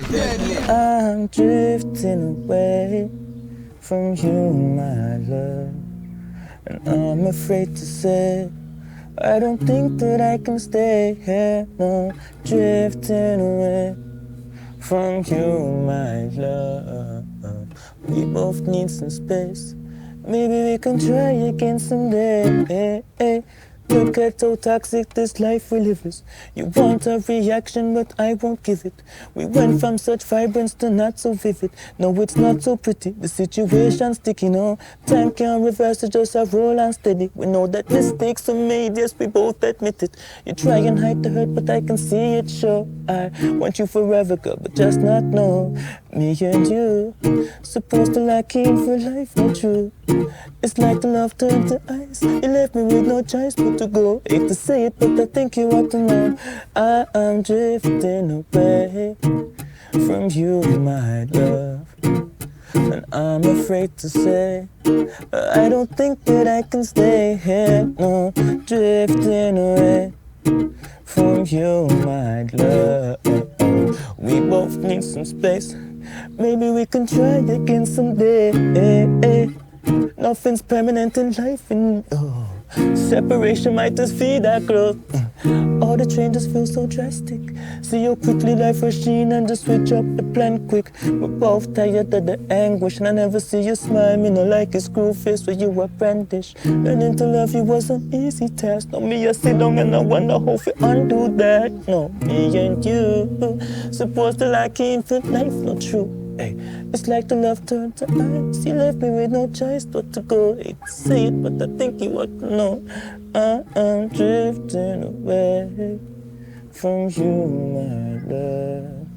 I'm drifting away from you, my love, and I'm afraid to say I don't think that I can stay here, no, drifting away from you, my love. We both need some space. Maybe we can try again someday. Look at how toxic this life we live is. You want a reaction, but I won't give it. We went from such vibrance to not so vivid. No, it's not so pretty. The situation's sticky, no. Time can't reverse it, just a roll and steady. We know that mistakes are made, yes, we both admit it. You try and hide the hurt, but I can see it show. I want you forever, girl, but just not know. Me and you, supposed to lock in for life, not true. It's like the love turned to ice. You left me with no choice but to go. Hate to say it, but I think you ought to know. I am drifting away from you, my love, and I'm afraid to say I don't think that I can stay here. No, drifting away from you, my love. We both need some space. Maybe we can try again someday. Nothing's permanent in life, and separation might just feed our growth. All the changes feel so drastic. See how quickly life rushed in and just switch up the plan quick. We're both tired of the anguish, and I never see you smile. Me no like a screw face where you were brandished. Learning to love you was an easy task. No, me I sit down and I wonder how we undo that. No, me and you supposed to like in for life, not true. Hey, it's like the love turned to ice. You left me with no choice but to go. Hate to say it, but I think you ought to know. I'm drifting away from you, my love,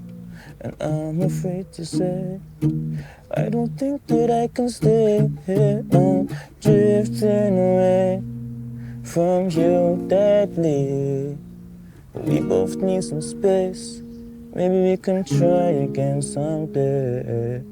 and I'm afraid to say I don't think that I can stay here. I'm drifting away from you deadly. We both need some space. Maybe we can try again someday.